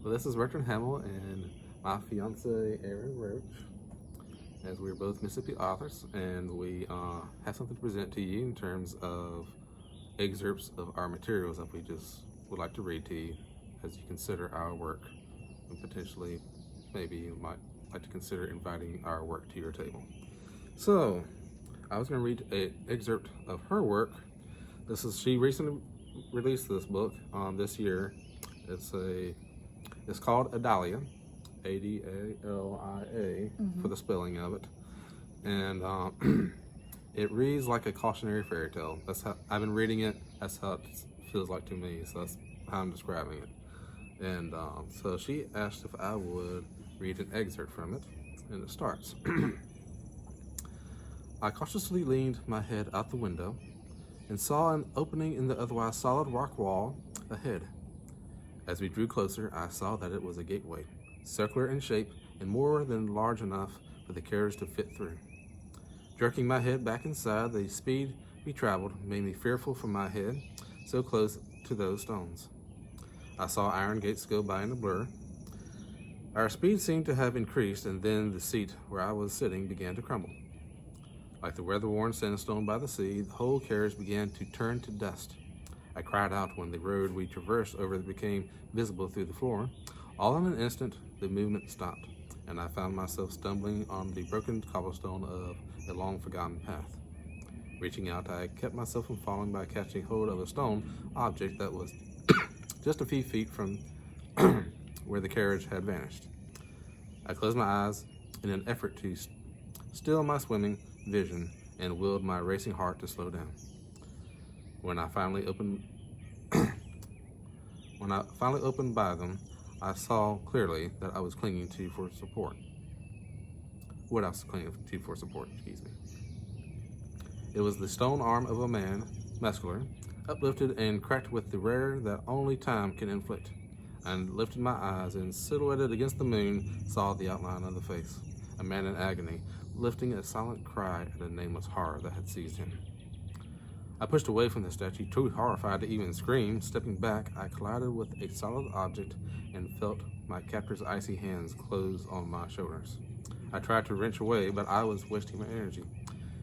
Well, this is Bertron Hamill and my fiance Erin Roach, as we're both Mississippi authors, and we have something to present to you in terms of excerpts of our materials that we just would like to read to you as you consider our work, and potentially maybe you might like to consider inviting our work to your table. So I was going to read an excerpt of her work. She recently released this book this year. It's called Adalia, Adalia, for the spelling of it, and it reads like a cautionary fairy tale. That's how I've been reading it. That's how it feels like to me. So that's how I'm describing it. And so she asked if I would read an excerpt from it, and it starts. I cautiously leaned my head out the window and saw an opening in the otherwise solid rock wall ahead. As we drew closer, I saw that it was a gateway, circular in shape and more than large enough for the carriage to fit through. Jerking my head back inside, the speed we traveled made me fearful for my head, so close to those stones. I saw iron gates go by in a blur. Our speed seemed to have increased, and then the seat where I was sitting began to crumble. Like the weather-worn sandstone by the sea, the whole carriage began to turn to dust. I cried out when the road we traversed over became visible through the floor. All in an instant, the movement stopped, and I found myself stumbling on the broken cobblestone of a long-forgotten path. Reaching out, I kept myself from falling by catching hold of a stone object that was just a few feet from where the carriage had vanished. I closed my eyes in an effort to still my swimming vision and willed my racing heart to slow down. When I finally opened by them, I saw clearly that I was clinging to for support. What I was clinging to for support, excuse me. It was the stone arm of a man, muscular, uplifted and cracked with the rare that only time can inflict. I lifted my eyes and, silhouetted against the moon, saw the outline of the face, a man in agony, lifting a silent cry at a nameless horror that had seized him. I pushed away from the statue, too horrified to even scream. Stepping back, I collided with a solid object and felt my captor's icy hands close on my shoulders. I tried to wrench away, but I was wasting my energy.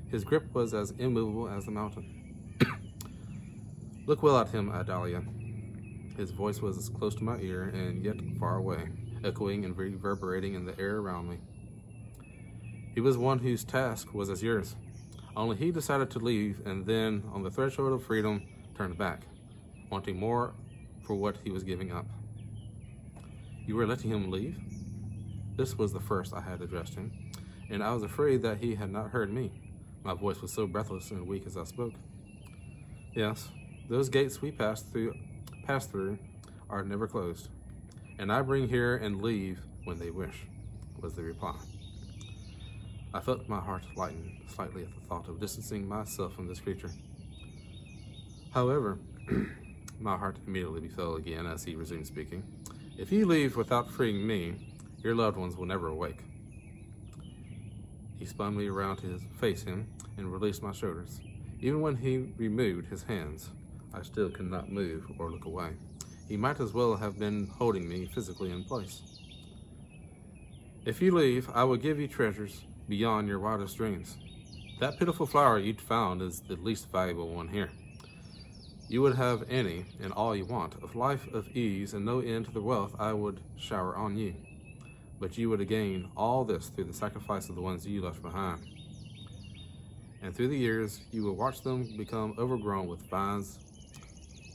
His grip was as immovable as the mountain. Look well at him, Adalia. His voice was as close to my ear and yet far away, echoing and reverberating in the air around me. He was one whose task was as yours. Only he decided to leave, and then, on the threshold of freedom, turned back, wanting more for what he was giving up. You were letting him leave? This was the first I had addressed him, and I was afraid that he had not heard me. My voice was so breathless and weak as I spoke. Yes, those gates we pass through are never closed, and I bring here and leave when they wish, was the reply. I felt my heart lighten slightly at the thought of distancing myself from this creature. However, my heart immediately befell again as he resumed speaking. If you leave without freeing me, your loved ones will never awake. He spun me around to face him and released my shoulders. Even when he removed his hands, I still could not move or look away. He might as well have been holding me physically in place. If you leave, I will give you treasures beyond your wildest dreams. That pitiful flower you'd found is the least valuable one here. You would have any and all you want, of life of ease and no end to the wealth I would shower on you. But you would gain all this through the sacrifice of the ones you left behind. And through the years, you will watch them become overgrown with vines,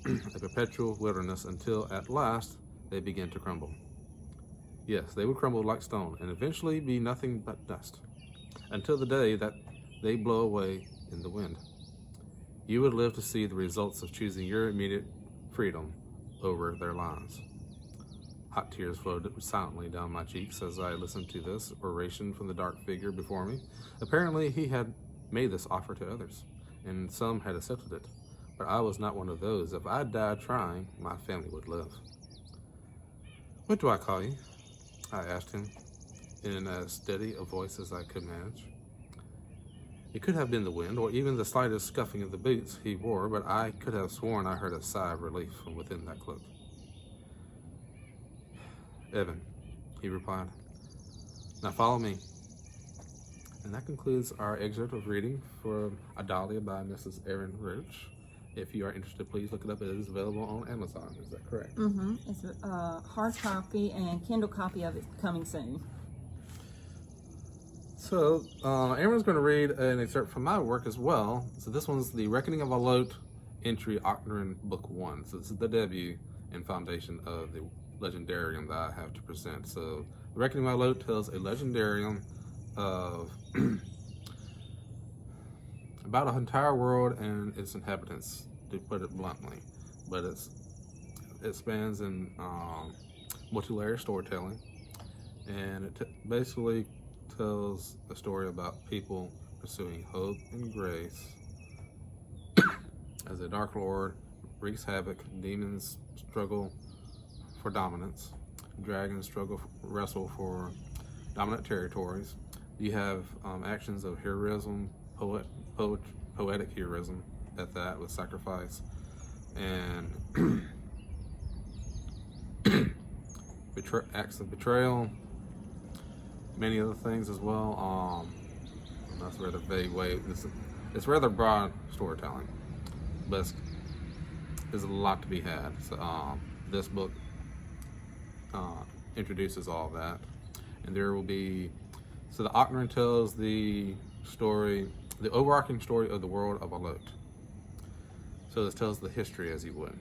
a perpetual wilderness, until at last they begin to crumble. Yes, they would crumble like stone and eventually be nothing but dust, until the day that they blow away in the wind. You would live to see the results of choosing your immediate freedom over their lives. Hot tears flowed silently down my cheeks as I listened to this oration from the dark figure before me. Apparently he had made this offer to others, and some had accepted it, but I was not one of those. If I died trying, my family would live. What do I call you? I asked him in as steady a voice as I could manage. It could have been the wind, or even the slightest scuffing of the boots he wore, but I could have sworn I heard a sigh of relief from within that cloak. Evan, he replied. Now follow me. And that concludes our excerpt of reading for Adalia by Mrs. Erin Roach. If you are interested, please look it up. It is available on Amazon. Is that correct? Mm-hmm. It's a hard copy and Kindle copy of it coming soon. So, Erin's going to read an excerpt from my work as well. So this one's the Reckoning of Olote entry, Ocnarin Book One. So this is the debut and foundation of the legendarium that I have to present. So, the Reckoning of Olote tells a legendarium of about an entire world and its inhabitants, to put it bluntly. But it spans in multi-layer storytelling, and it basically tells a story about people pursuing hope and grace as the Dark Lord wreaks havoc, demons struggle for dominance, dragons wrestle for dominant territories. You have actions of heroism, poetic heroism at that, with sacrifice and acts of betrayal, many other things as well. That's rather vague way. It's rather broad storytelling, but there's a lot to be had. So this book introduces all that, and there will be. So the Ocnarin tells the story, the overarching story of the world of Olote. So this tells the history as you would.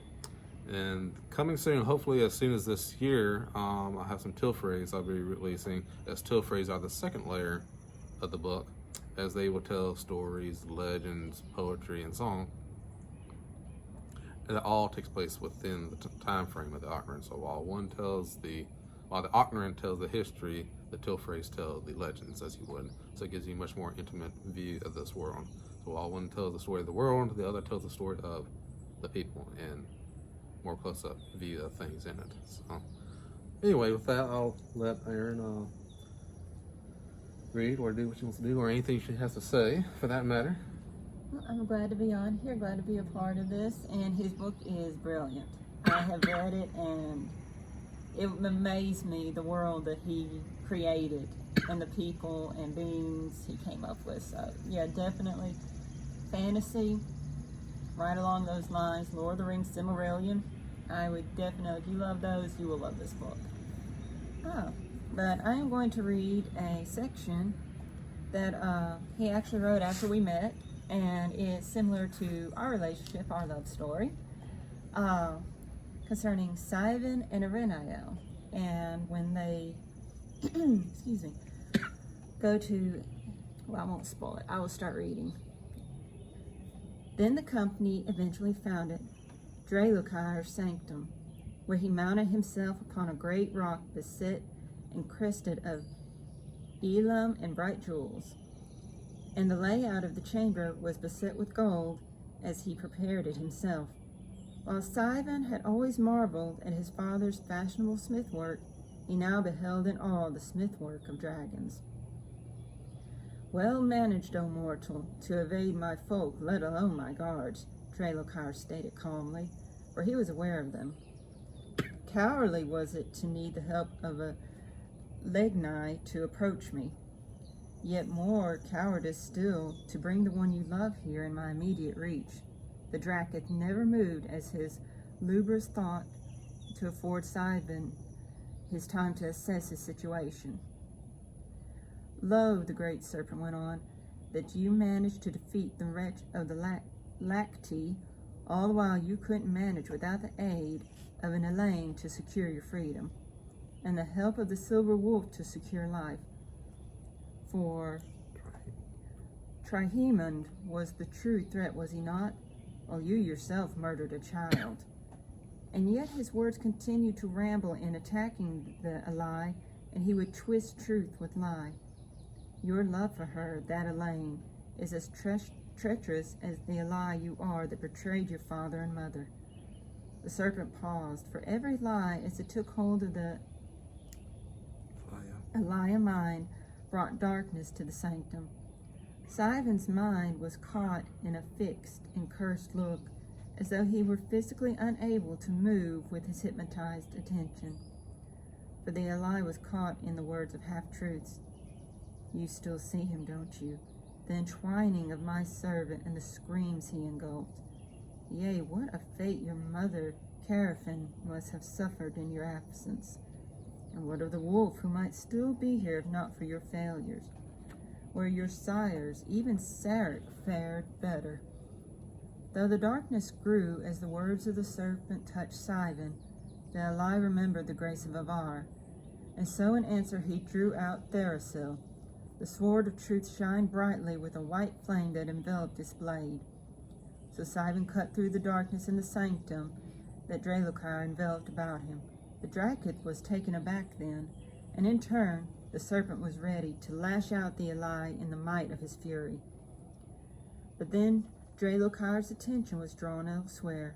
And coming soon, hopefully as soon as this year, I'll have some Tilphrays I'll be releasing, as Tilphrays are the second layer of the book, as they will tell stories, legends, poetry, and song. And that all takes place within the time frame of the Ocnarin. So while the Ocnarin tells the history, the Tilphrays tell the legends, as you would. So it gives you a much more intimate view of this world. So while one tells the story of the world, the other tells the story of the people and more close-up view of things in it. So anyway, with that, I'll let Erin read or do what she wants to do, or anything she has to say, for that matter. Well, I'm glad to be on here, glad to be a part of this, and his book is brilliant. I have read it, and it amazed me, the world that he created and the people and beings he came up with. So yeah, definitely fantasy, right along those lines. Lord of the Rings, Silmarillion. I would definitely, if you love those, you will love this book. But I am going to read a section that he actually wrote after we met, and it's similar to our relationship, our love story, concerning Sivan and Irinael. And when they, excuse me, go to, well, I won't spoil it. I will start reading. Then the company eventually found it, Drelukir's sanctum, where he mounted himself upon a great rock beset and crested of elam and bright jewels. And the layout of the chamber was beset with gold, as he prepared it himself. While Sivan had always marveled at his father's fashionable smithwork, he now beheld in awe the smithwork of dragons. Well managed, O mortal, to evade my folk, let alone my guards, Drelukir stated calmly, for he was aware of them. Cowardly was it to need the help of a Legnai to approach me, yet more cowardice still to bring the one you love here in my immediate reach. The Drac never moved as his lubrous thought to afford Sivan his time to assess his situation. Lo, the great serpent went on, that you managed to defeat the wretch of the Lacti, all the while you couldn't manage without the aid of an Elaine to secure your freedom, and the help of the silver wolf to secure life. For Trihemund was the true threat, was he not? While you yourself murdered a child. And yet his words continued to ramble in attacking the ally, and he would twist truth with lie. Your love for her, that Elaine, is as treacherous as the ally you are that betrayed your father and mother. The serpent paused, for every lie as it took hold of the Elaia mind brought darkness to the sanctum. Sivan's mind was caught in a fixed and cursed look, as though he were physically unable to move with his hypnotized attention. for the lie was caught in the words of half-truths. You still see him, don't you? The entwining of my servant and the screams he engulfed. Yea, what a fate your mother, Carafin, must have suffered in your absence. And what of the wolf who might still be here if not for your failures? Where your sires, even Sarek, fared better. Though the darkness grew as the words of the serpent touched Sivan, the ally remembered the grace of Avar, and so in answer he drew out Therasil. The sword of truth shined brightly with a white flame that enveloped its blade. So Sivan cut through the darkness in the sanctum that Drelokar enveloped about him. The Drakith was taken aback then, and in turn the serpent was ready to lash out the ally in the might of his fury. But then Drelokar's attention was drawn elsewhere,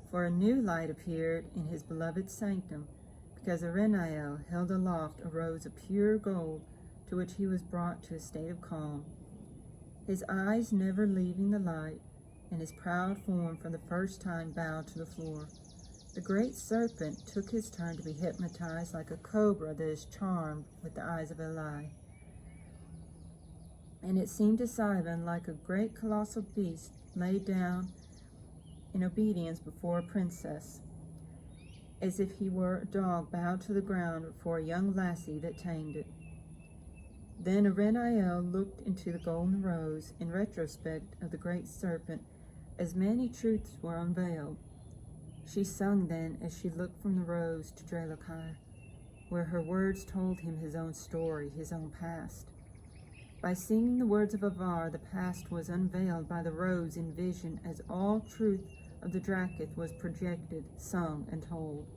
for a new light appeared in his beloved sanctum, because Erenael held aloft a rose of pure gold to which he was brought to a state of calm, his eyes never leaving the light, and his proud form for the first time bowed to the floor. The great serpent took his turn to be hypnotized like a cobra that is charmed with the eyes of Eli. And it seemed to Sivan like a great colossal beast laid down in obedience before a princess, as if he were a dog bowed to the ground before a young lassie that tamed it. Then Erenael looked into the golden rose in retrospect of the great serpent, as many truths were unveiled. She sung then as she looked from the rose to Drelokar, where her words told him his own story, his own past. By singing the words of Avar, the past was unveiled by the rose in vision as all truth of the Drakith was projected, sung, and told.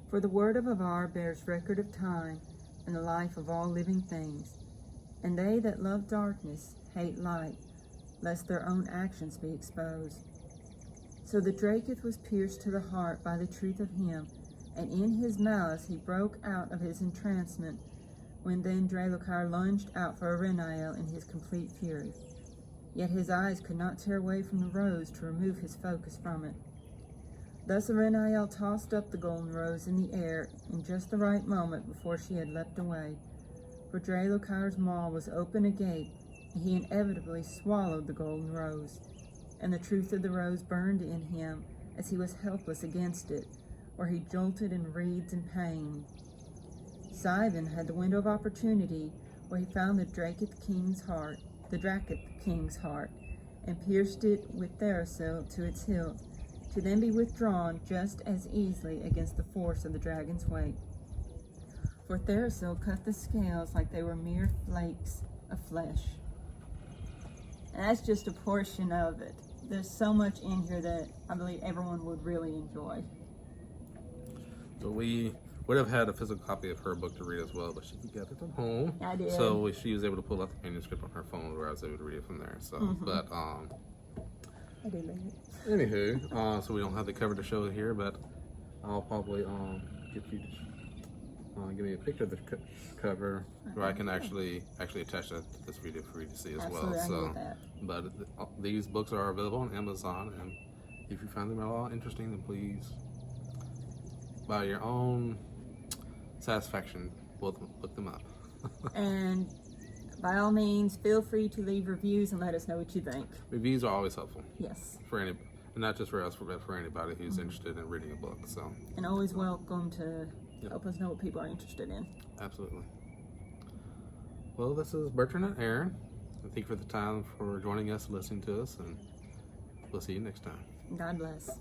For the word of Avar bears record of time and the life of all living things, and they that love darkness hate light, lest their own actions be exposed. So the Drakith was pierced to the heart by the truth of him, and in his malice he broke out of his entrancement, when then Drelokar lunged out for Erenael in his complete fury. Yet his eyes could not tear away from the rose to remove his focus from it. Thus Erenael tossed up the golden rose in the air in just the right moment before she had leapt away, for Drelokar's maw was open agape, and he inevitably swallowed the golden rose, and the truth of the rose burned in him as he was helpless against it, where he jolted and writhed in pain. Sivan had the window of opportunity, where he found the Drakith king's heart, and pierced it with Therasil to its hilt, to then be withdrawn just as easily against the force of the dragon's weight. For Therasil cut the scales like they were mere flakes of flesh. And that's just a portion of it. There's so much in here that I believe everyone would really enjoy. So we would have had a physical copy of her book to read as well, but she got it from home. I did. So she was able to pull out the manuscript on her phone, where I was able to read it from there. So, but I did like it. anywho, so we don't have the cover to show here, but I'll probably get you to give me a picture of the cover, where I can actually attach that to this video for you to see as Absolutely, well. I So, get that. but these books are available on Amazon, and if you find them at all interesting, then please, by your own satisfaction, look them up. And by all means, feel free to leave reviews and let us know what you think. Reviews are always helpful Yes. for any, not just for us, but for anybody who's interested in reading a book. So, And always welcome to help us know what people are interested in. absolutely. Well, this is Bertron and Erin. Thank you for the time for joining us, listening to us, and we'll see you next time. God bless.